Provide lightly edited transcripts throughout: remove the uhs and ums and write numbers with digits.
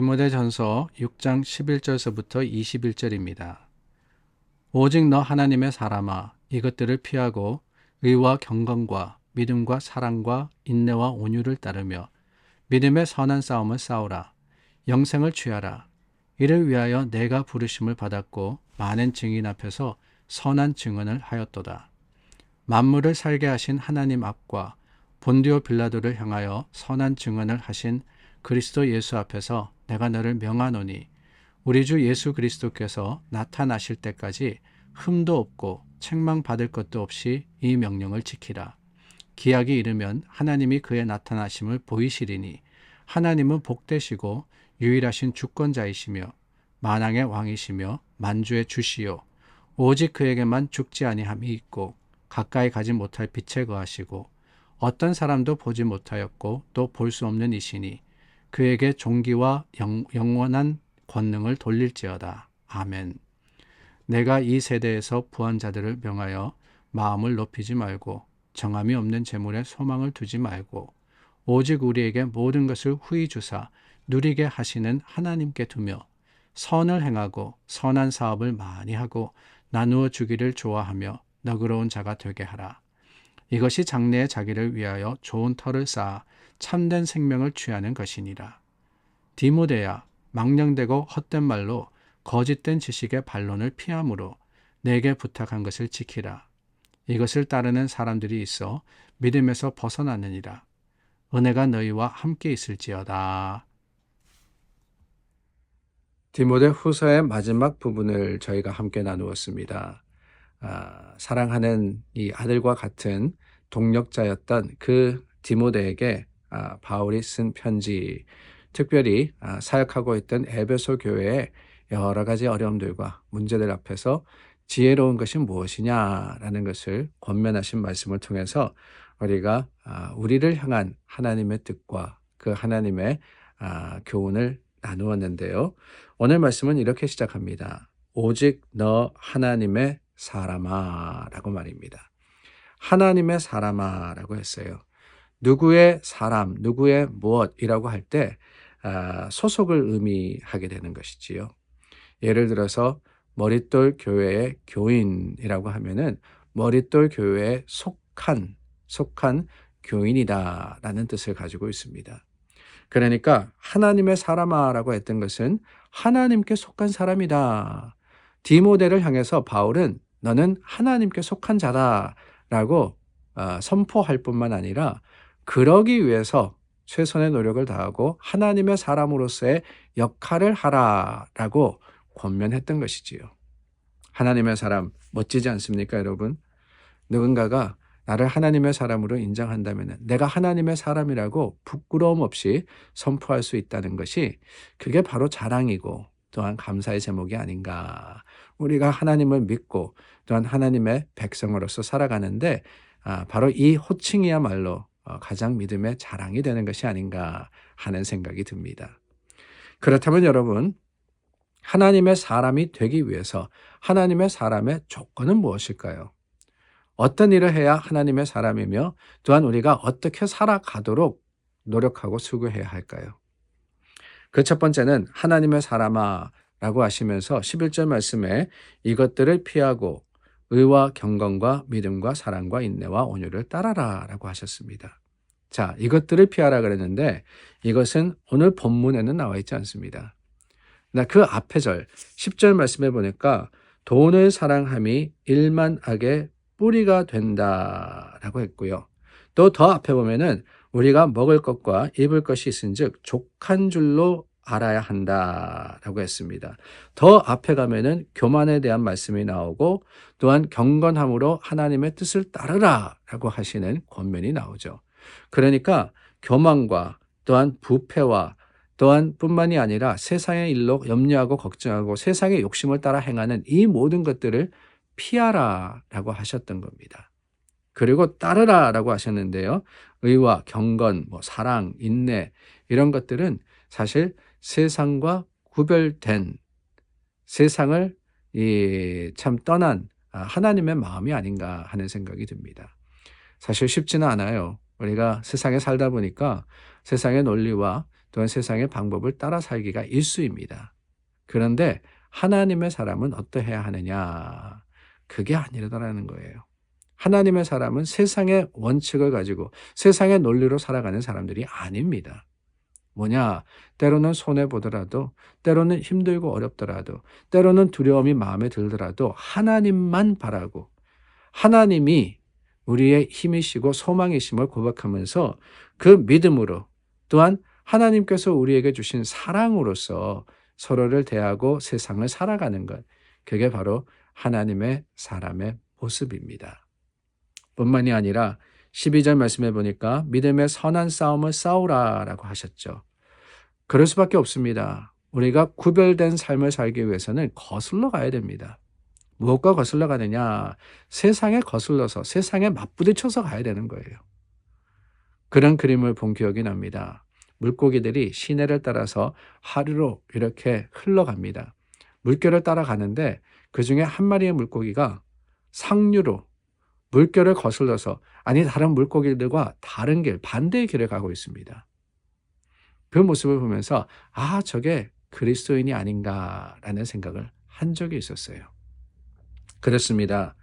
디모데전서 6장 11절서부터 21절입니다. 오직 너 하나님의 사람아 이것들을 피하고 의와 경건과 믿음과 사랑과 인내와 온유를 따르며 믿음의 선한 싸움을 싸우라. 영생을 취하라. 이를 위하여 내가 부르심을 받았고 많은 증인 앞에서 선한 증언을 하였도다. 만물을 살게 하신 하나님 앞과 본디오 빌라도를 향하여 선한 증언을 하신 그리스도 예수 앞에서 내가 너를 명하노니 우리 주 예수 그리스도께서 나타나실 때까지 흠도 없고 책망받을 것도 없이 이 명령을 지키라. 기약이 이르면 하나님이 그의 나타나심을 보이시리니 하나님은 복되시고 유일하신 주권자이시며 만왕의 왕이시며 만주의 주시요 오직 그에게만 죽지 아니함이 있고 가까이 가지 못할 빛에 거하시고 어떤 사람도 보지 못하였고 또 볼 수 없는 이시니 그에게 존귀와 영원한 권능을 돌릴지어다. 아멘. 내가 이 세대에서 부한 자들을 명하여 마음을 높이지 말고 정함이 없는 재물에 소망을 두지 말고 오직 우리에게 모든 것을 후히 주사 누리게 하시는 하나님께 두며 선을 행하고 선한 사업을 많이 하고 나누어 주기를 좋아하며 너그러운 자가 되게 하라. 이것이 장래에 자기를 위하여 좋은 터를 쌓아 참된 생명을 취하는 것이니라. 디모데야, 망령되고 헛된 말로 거짓된 지식의 반론을 피함으로 내게 부탁한 것을 지키라. 이것을 따르는 사람들이 있어 믿음에서 벗어나느니라. 은혜가 너희와 함께 있을지어다. 디모데 후서의 마지막 부분을 저희가 함께 나누었습니다. 사랑하는 이 아들과 같은 동력자였던 그 디모데에게 바울이 쓴 편지, 특별히 사역하고 있던 에베소 교회의 여러 가지 어려움들과 문제들 앞에서 지혜로운 것이 무엇이냐라는 것을 권면하신 말씀을 통해서 우리가 우리를 향한 하나님의 뜻과 그 하나님의 교훈을 나누었는데요. 오늘 말씀은 이렇게 시작합니다. 오직 너 하나님의 사람아 라고 말입니다. 하나님의 사람아 라고 했어요. 누구의 사람, 누구의 무엇이라고 할 때 소속을 의미하게 되는 것이지요. 예를 들어서 머릿돌 교회의 교인이라고 하면은 머릿돌 교회에 속한 교인이다라는 뜻을 가지고 있습니다. 그러니까 하나님의 사람아라고 했던 것은 하나님께 속한 사람이다. 디모데를 향해서 바울은 너는 하나님께 속한 자다라고 선포할 뿐만 아니라 그러기 위해서 최선의 노력을 다하고 하나님의 사람으로서의 역할을 하라라고 권면했던 것이지요. 하나님의 사람 멋지지 않습니까, 여러분? 누군가가 나를 하나님의 사람으로 인정한다면 내가 하나님의 사람이라고 부끄러움 없이 선포할 수 있다는 것이 그게 바로 자랑이고 또한 감사의 제목이 아닌가. 우리가 하나님을 믿고 또한 하나님의 백성으로서 살아가는데 바로 이 호칭이야말로 가장 믿음의 자랑이 되는 것이 아닌가 하는 생각이 듭니다. 그렇다면 여러분, 하나님의 사람이 되기 위해서 하나님의 사람의 조건은 무엇일까요? 어떤 일을 해야 하나님의 사람이며 또한 우리가 어떻게 살아가도록 노력하고 수고해야 할까요? 그 첫 번째는 하나님의 사람아 라고 하시면서 11절 말씀에 이것들을 피하고 의와 경건과 믿음과 사랑과 인내와 온유를 따라라 라고 하셨습니다. 자, 이것들을 피하라 그랬는데 이것은 오늘 본문에는 나와 있지 않습니다. 그 앞에 절 10절 말씀에 보니까 돈을 사랑함이 일만악의 뿌리가 된다라고 했고요. 또 더 앞에 보면은 우리가 먹을 것과 입을 것이 있은즉 족한 줄로 알아야 한다라고 했습니다. 더 앞에 가면은 교만에 대한 말씀이 나오고 또한 경건함으로 하나님의 뜻을 따르라라고 하시는 권면이 나오죠. 그러니까 교만과 또한 부패와 또한 뿐만이 아니라 세상의 일로 염려하고 걱정하고 세상의 욕심을 따라 행하는 이 모든 것들을 피하라라고 하셨던 겁니다. 그리고 따르라라고 하셨는데요. 의와 경건, 사랑, 인내 이런 것들은 사실 세상과 구별된 세상을 참 떠난 하나님의 마음이 아닌가 하는 생각이 듭니다. 사실 쉽지는 않아요. 우리가 세상에 살다 보니까 세상의 논리와 또한 세상의 방법을 따라 살기가 일수입니다. 그런데 하나님의 사람은 어떠해야 하느냐? 그게 아니라는 거예요. 하나님의 사람은 세상의 원칙을 가지고 세상의 논리로 살아가는 사람들이 아닙니다. 뭐냐? 때로는 손해보더라도, 때로는 힘들고 어렵더라도, 때로는 두려움이 마음에 들더라도 하나님만 바라고 하나님이 우리의 힘이시고 소망이심을 고백하면서 그 믿음으로 또한 하나님께서 우리에게 주신 사랑으로서 서로를 대하고 세상을 살아가는 것, 그게 바로 하나님의 사람의 모습입니다. 뿐만이 아니라 12절 말씀해 보니까 믿음의 선한 싸움을 싸우라라고 하셨죠. 그럴 수밖에 없습니다. 우리가 구별된 삶을 살기 위해서는 거슬러 가야 됩니다. 무엇과 거슬러 가느냐? 세상에 거슬러서 세상에 맞부딪혀서 가야 되는 거예요. 그런 그림을 본 기억이 납니다. 물고기들이 시내를 따라서 하류로 이렇게 흘러갑니다. 물결을 따라가는데 그중에 한 마리의 물고기가 상류로 물결을 거슬러서 다른 물고기들과 다른 길, 반대의 길을 가고 있습니다. 그 모습을 보면서 저게 그리스도인이 아닌가라는 생각을 한 적이 있었어요. 그렇습니다.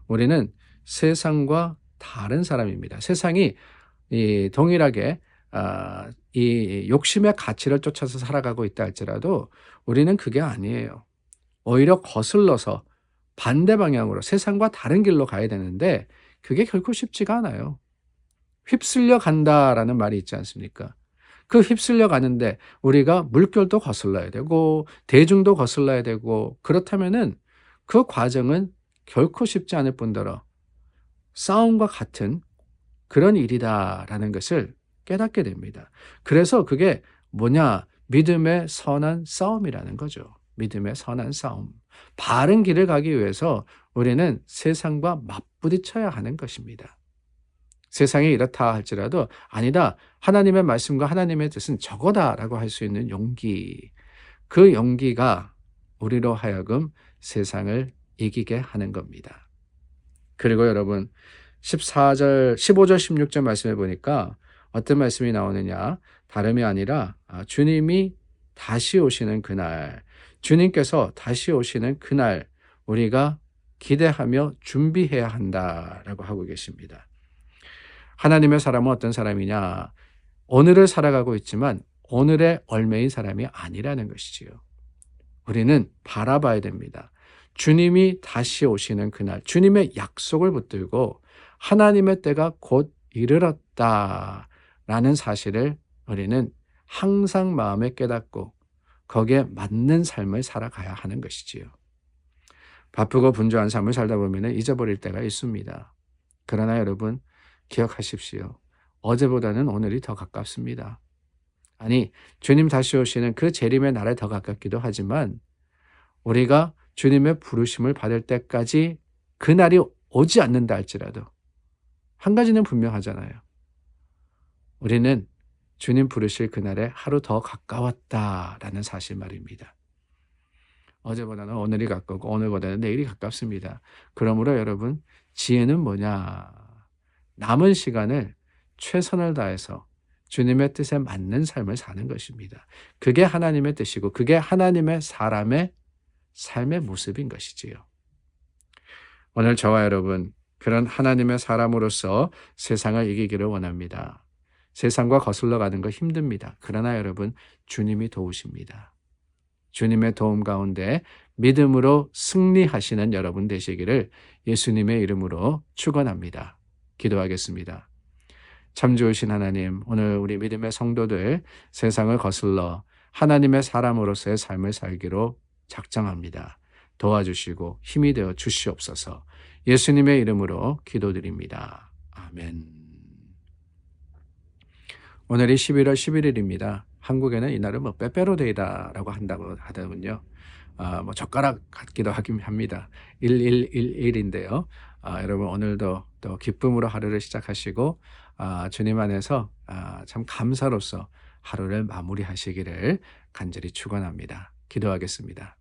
우리는 세상과 다른 사람입니다. 세상이 동일하게 이 욕심의 가치를 쫓아서 살아가고 있다 할지라도 우리는 그게 아니에요. 오히려 거슬러서 반대 방향으로 세상과 다른 길로 가야 되는데 그게 결코 쉽지가 않아요. 휩쓸려 간다라는 말이 있지 않습니까? 그 휩쓸려 가는데 우리가 물결도 거슬러야 되고 대중도 거슬러야 되고 그렇다면은 그 과정은 결코 쉽지 않을 뿐더러 싸움과 같은 그런 일이다라는 것을 깨닫게 됩니다. 그래서 그게 뭐냐? 믿음의 선한 싸움이라는 거죠. 믿음의 선한 싸움. 바른 길을 가기 위해서 우리는 세상과 맞부딪혀야 하는 것입니다. 세상이 이렇다 할지라도 아니다. 하나님의 말씀과 하나님의 뜻은 저거다라고 할 수 있는 용기. 그 용기가 우리로 하여금 세상을 이기게 하는 겁니다. 그리고 여러분 15절 16절 말씀해 보니까 어떤 말씀이 나오느냐? 다름이 아니라 주님이 다시 오시는 그날, 주님께서 다시 오시는 그날 우리가 기대하며 준비해야 한다라고 하고 계십니다. 하나님의 사람은 어떤 사람이냐? 오늘을 살아가고 있지만 오늘의 얼매인 사람이 아니라는 것이지요. 우리는 바라봐야 됩니다. 주님이 다시 오시는 그날, 주님의 약속을 붙들고 하나님의 때가 곧 이르렀다라는 사실을 우리는 항상 마음에 깨닫고 거기에 맞는 삶을 살아가야 하는 것이지요. 바쁘고 분주한 삶을 살다 보면 잊어버릴 때가 있습니다. 그러나 여러분 기억하십시오. 어제보다는 오늘이 더 가깝습니다. 주님 다시 오시는 그 재림의 날에 더 가깝기도 하지만 우리가 주님의 부르심을 받을 때까지 그 날이 오지 않는다 할지라도 한 가지는 분명하잖아요. 우리는 주님 부르실 그날에 하루 더 가까웠다라는 사실 말입니다. 어제보다는 오늘이 가깝고 오늘보다는 내일이 가깝습니다. 그러므로 여러분 지혜는 뭐냐? 남은 시간을 최선을 다해서 주님의 뜻에 맞는 삶을 사는 것입니다. 그게 하나님의 뜻이고 그게 하나님의 사람의 삶의 모습인 것이지요. 오늘 저와 여러분 그런 하나님의 사람으로서 세상을 이기기를 원합니다. 세상과 거슬러 가는 거 힘듭니다. 그러나 여러분 주님이 도우십니다. 주님의 도움 가운데 믿음으로 승리하시는 여러분 되시기를 예수님의 이름으로 축원합니다. 기도하겠습니다. 참 좋으신 하나님, 오늘 우리 믿음의 성도들 세상을 거슬러 하나님의 사람으로서의 삶을 살기로 작정합니다. 도와주시고 힘이 되어 주시옵소서. 예수님의 이름으로 기도드립니다. 아멘. 오늘이 11월 11일입니다. 한국에는 이날은 빼빼로데이다라고 한다고 하더군요. 젓가락 같기도 하긴 합니다. 1111인데요. 여러분 오늘도 또 기쁨으로 하루를 시작하시고 주님 안에서 참 감사로서 하루를 마무리하시기를 간절히 축원합니다. 기도하겠습니다.